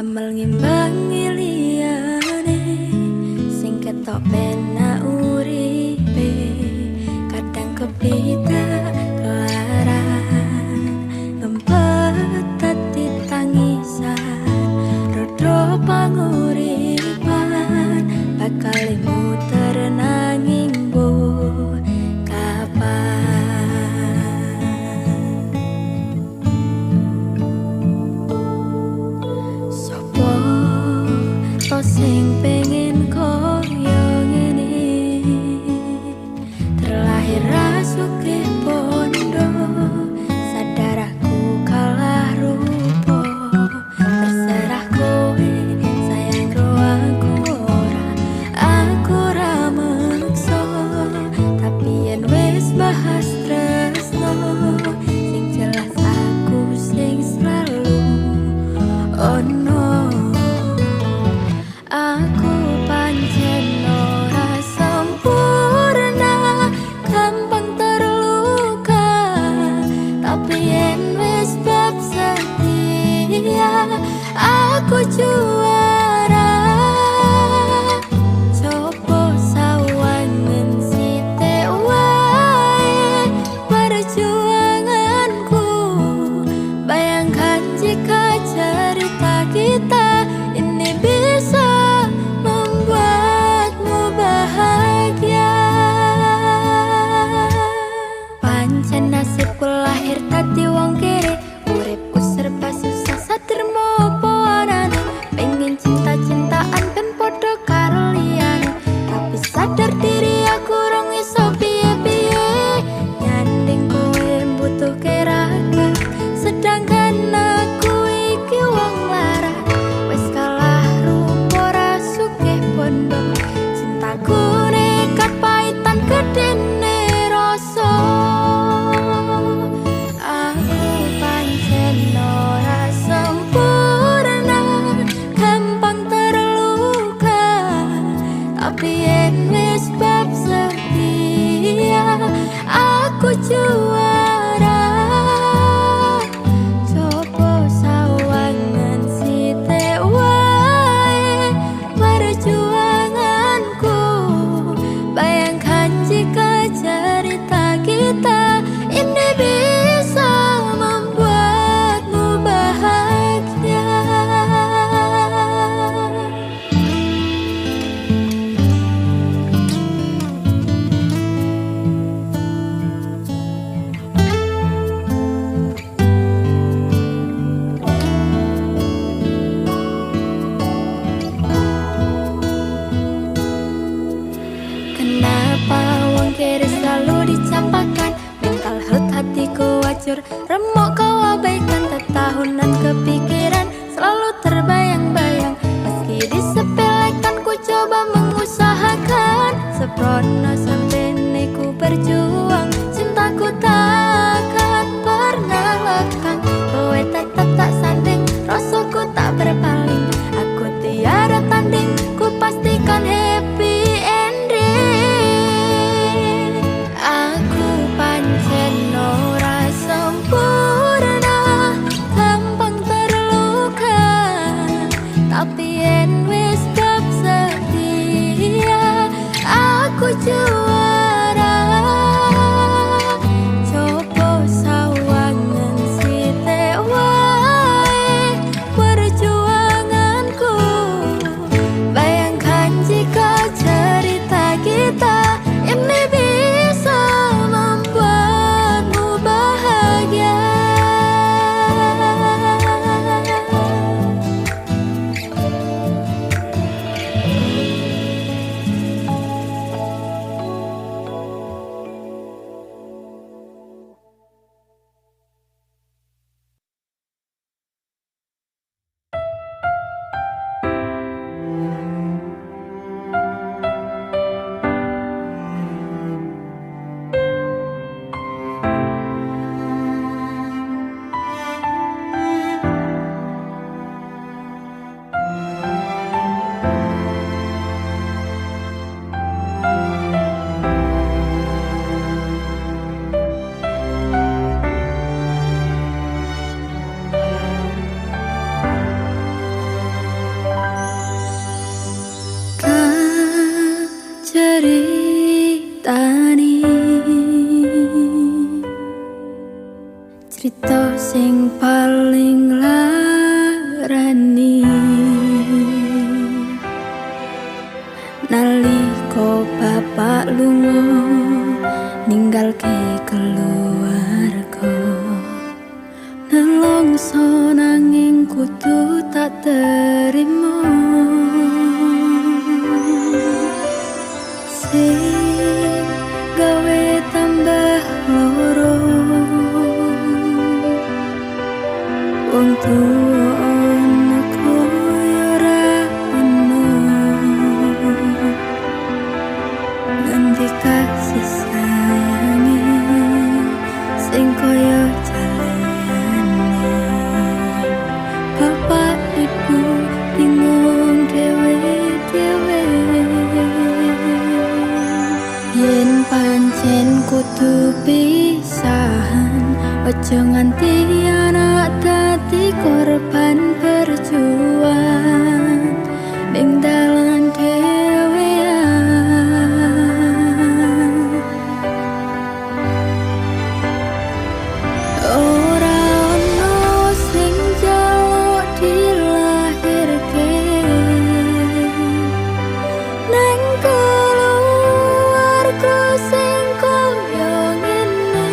Damel ngimbangi liyane sing ketok penak uripe, kadang kepita kelaran ngempet dadi tangisan, rodho panguripan bakal muter nanging mbok to sing pengen koyo ngene, terlahir rasukih bondo, sadar aku kalah rupa, terserah kowe sayang ro aku ra meksa, tapi yen wis bahas tresno sing jelas aku sing selalu ono. Aku pancen ora sempurna, gampang terluka, tapi yen wis bab setia aku juara. Coba sawangen sithik wae perjuanganku, bayangkan jika cerita kita ini bisa nasibku lahir tadi wong kere, uripku serba susah satrimo apa anane, pengen cinta-cintaan ben padha karo liyane, tapi sadar diri aku rong iso piye-piye, nyanding kowe mbutuhke raga, sedangkan aku iki wong lara, wis kalah rupa ra sugih bondo, cintaku nekat paitan gedene rasa. Tapi yen wis bab setia aku juara. Coba sawangan sithik wae perjuanganku, bayangkan jika cerita kita ini bisa membuatmu bahagia. Kenapa wong kere selalu dicampakan, mental health hatiku wajur, remuk kau abaikan, tetahunan kepikiran selalu terbayang-bayang, meski disepelekan ku coba mengusahakan, seprono sampai ku berjuang, cintaku takkan pernah lekang, kowe tetap tak sanding, rasaku tak berpaling, aku tiada tanding, ku pastikan happy. Tapi yen wis bab setia aku juara. bapak lunga ninggalke keluarga. Nelongso nanging kudu tak terima. Sing gawe tambah loro wong tuwa ana koyo ora ono. Nganti kasih sayange sing koyo jalane. Bapak ibu bingung dhewe-dhewe. Yen pancen kudu pisahan, ojo nganti anak dadi korban perjuangan ning dalan dhewean. Ora ono sing njaluk dilahirke nang keluarga sing koyo ngene.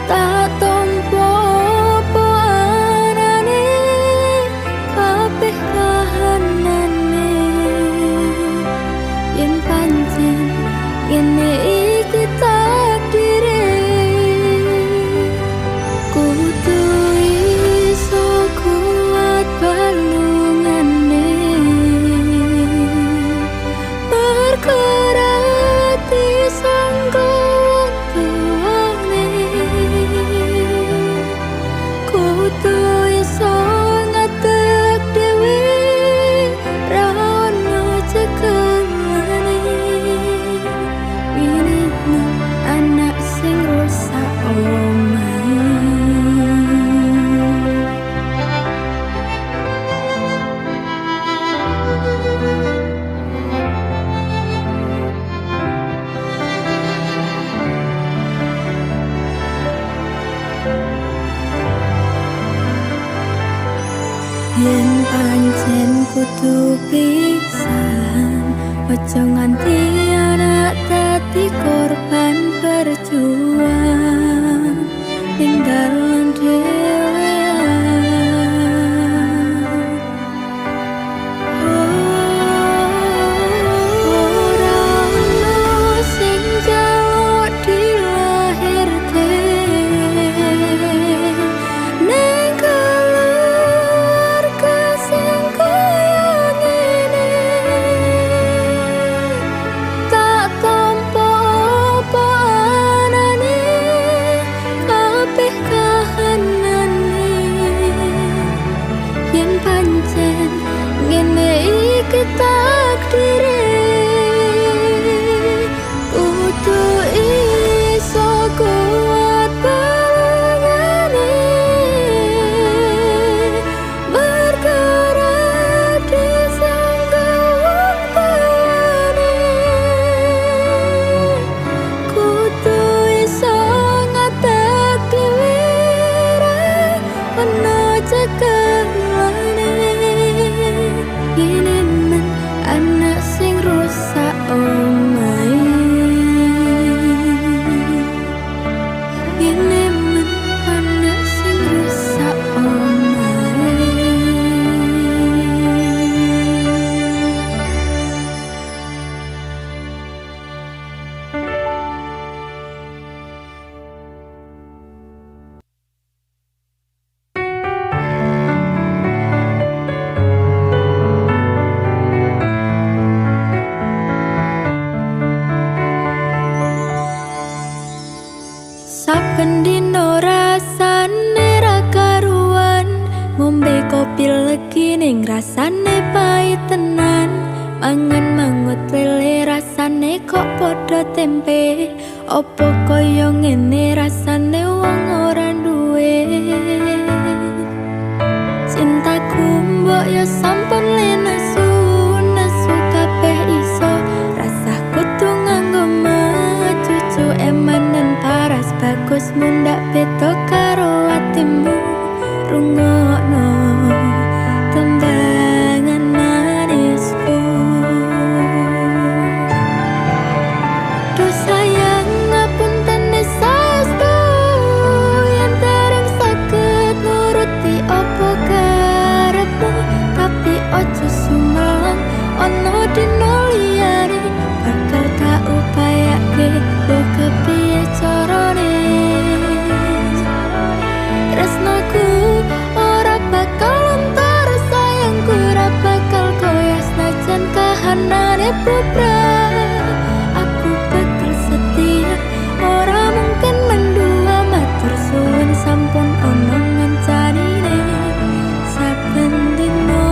Tak tompo apa anane kabeh kahanane. Yen pancen ngene iki takdire, kudu iso kuat balungane. Bergerak disangka wong tuane, kudu iso ngadeg dhewe ra ono cekelane. Winine anak sing rusak omahe. Yen pancen kudu pisahan, ojo nganti anak dadi korban perjuangan ning dalan dhewean. Ora ono sing njaluk dilahirke nang keluarga sing koyo ngene. Tak tompo apa anane kabeh kahanane. Yen pancen ngene iki takdire, kudu iso kuat balungane. Bergerak disangka wong tuane, kudu iso ngadeg dhewe ra ono cekelane. Ini men anak sing rusak omahe. Ini men anak sing rusak omahe. Saben dino rasane ra karuan, ngombe kopi legi ning rasane pahit tenan. Mangan mangut lele rasane kok padha tempe. Opo koyo ngene rasane wong ora duwe. Cintaku mbok yo sampun lenesu, nesu kabeh iso. Rasah kudu nganggo cucu emanen paras bagus mundak beda karo atimu. Rungokno tembangan manisku. dino liyane bakal tak upayake mbok kepiye carane. Tresnaku ora bakal lontar, sayangku ora bakal koyo senajan kahanane bubrah. Aku bakal setia, ora mungkin mendua, matur suwun sampun ono ngencanine saben dino.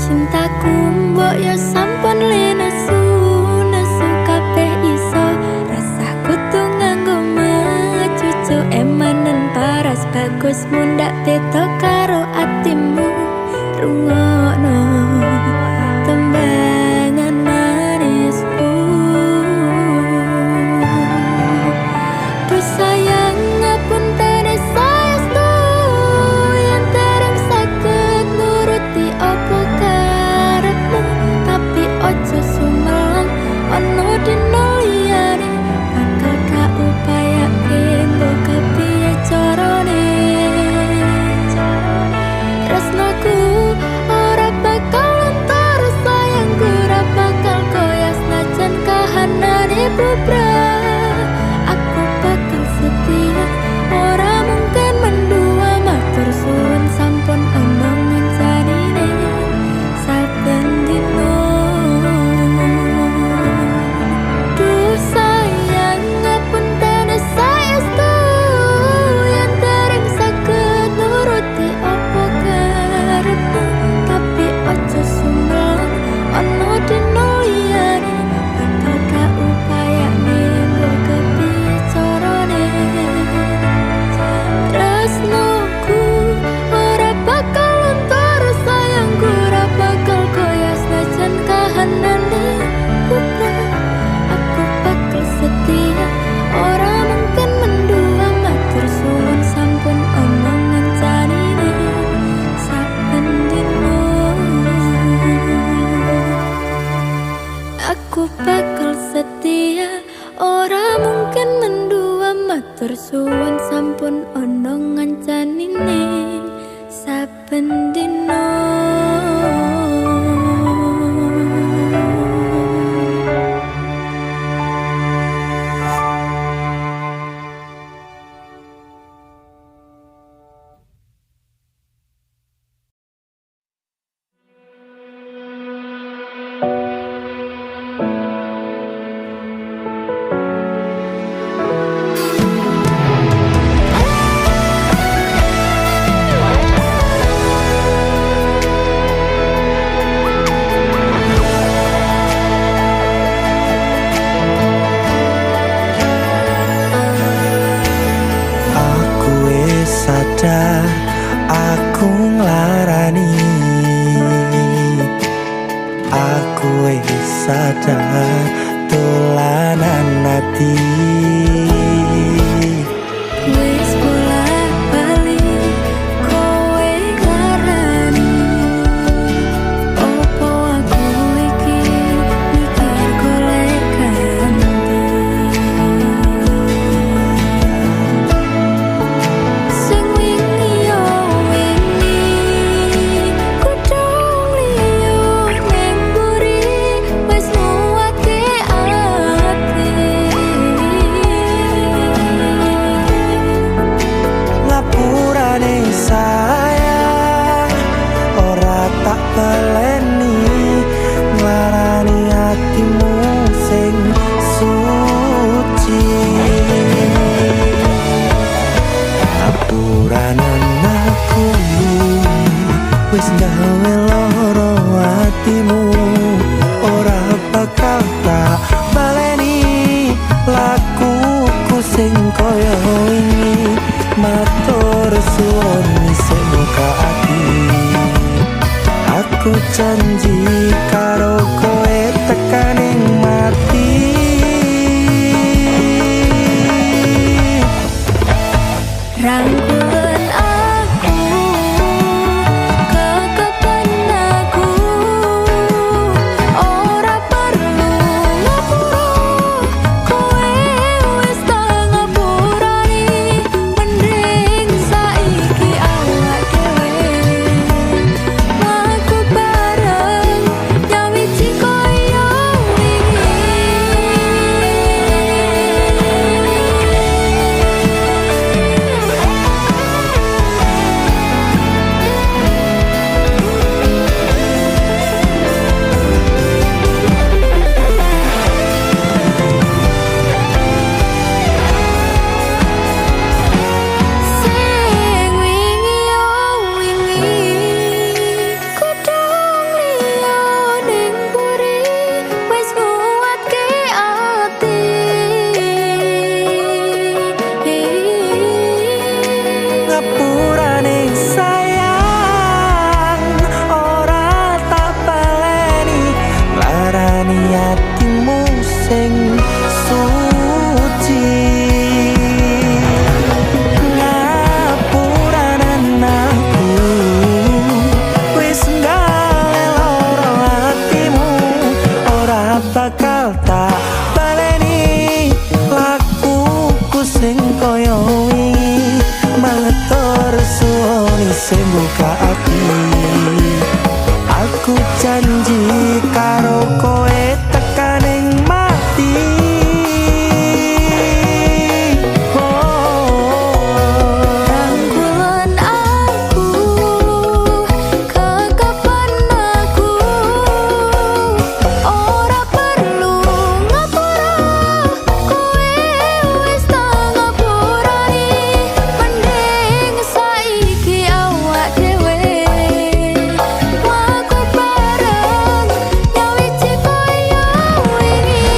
Cintaku mbok yo sampun nesu kabeh iso, rasah kudu nganggo cucu emanen paras bagus mundak beda karo atimu. Rungokno tembangan manisku, duh sayang ngapuntene saestu yen dereng saged nuruti apa karepmu, tapi ojo sumelang ono dino liyane bakal tak upayake mbok kepiye carane. Tresnaku ora bakal lontar, sayangku ora bakal koyo senajan kahanane bubrah. Aku bakal setia, ora mungkin mendua, matur suwun sampun ono ngencanine saben dino. Duh sayang ngapuntene saestu yen dereng saged nuruti apa karepmu, tapi ojo sumelang ono dino liyane bakal tak upayane mbok kepiye carane. Tresnaku ora bakal lontar, sayangku ora bakal koyo senajan kahanane bubrah. Aku bakal setia, ora mungkin mendua, matur suwun sampun ono ngencanine saben dino. Aku bakal setia, ora mungkin mendua, matur suwun sampun ono ngencanine saben dino. Sadar aku nglarani, aku wis sadar dolanan ati. Wis bolak-balik kowe ngarani, opo aku iki mikir golek ganti. Sing wingi yo wingi kudu liyo ning mburi, wis muake ati. Ngapurane sayang ora tak baleni, nglarani atimu sing suci. Ngapuranen aku wis gawe loro atimu, ora bakal tak baleni lakuku sing koyo wingi. Matur suwun sing muka ati, aku janji karo kowe tekaning mati. bakal tak baleni lakuku sing koyo wingi matur suwoni sing buka ati. Aku janji karo kowe tekan ing mati. Rangkulan aku, kekapan aku, ora perlu ngapura, kowe wis tak ngapurani. Mending saiki awak dhewe mlaku bareng nyawiji koyo wingi.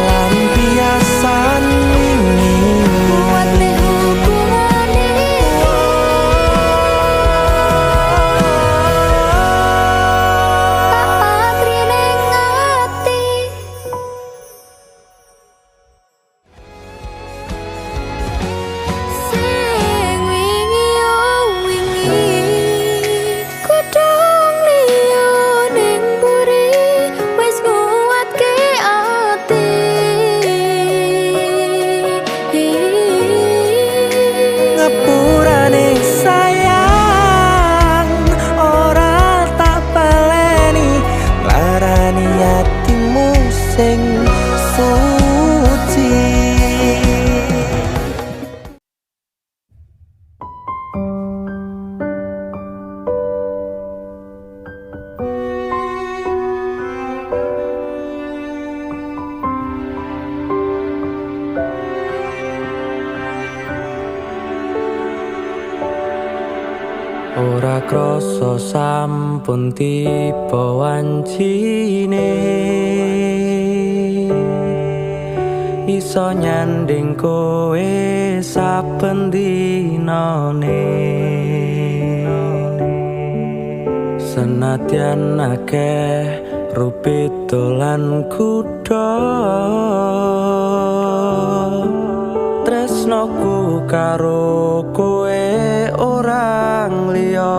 Lampiasan wingi Kuwate hubungane tak patri ning ati. Sing wingi oh wingi kudung liya ning mburi wis nguwatke ati. ngapurane sayang ora tak baleni larani atimu sing suci. Ora krasa sampun tiba wancine iso nyanding kowe saben dinane. Senadyan akeh rupita lan kuda tresnoku karo kowe orang liya.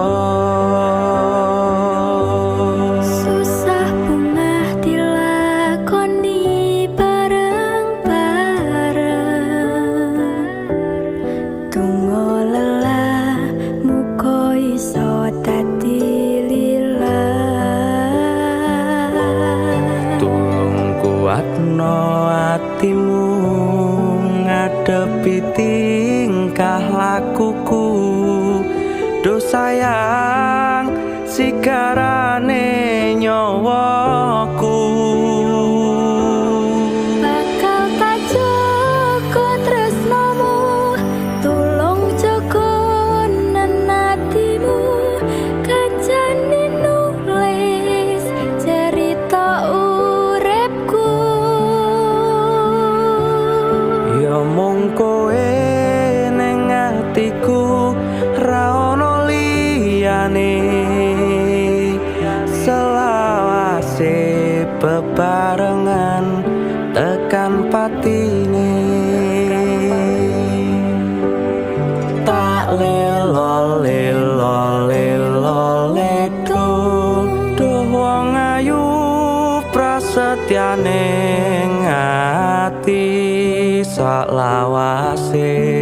Susah bungah dilakoni bareng-bareng. Tunggu lelah muka iso dadi lillah. Tulung kuatno atimu ngadepi tingkah lakuku. Duh sayang sigarane nyawaku. Bakal tak jaga tresnamu, tulung jaga nenatimu. Kancane nulis cerita uripku. Ya mung kowe ning atiku ra ono liyane. Selawase bebarengan tekan patine. Tak lelo lelo lelo ledo duh wong ayu prasetyane ngati sak lawase.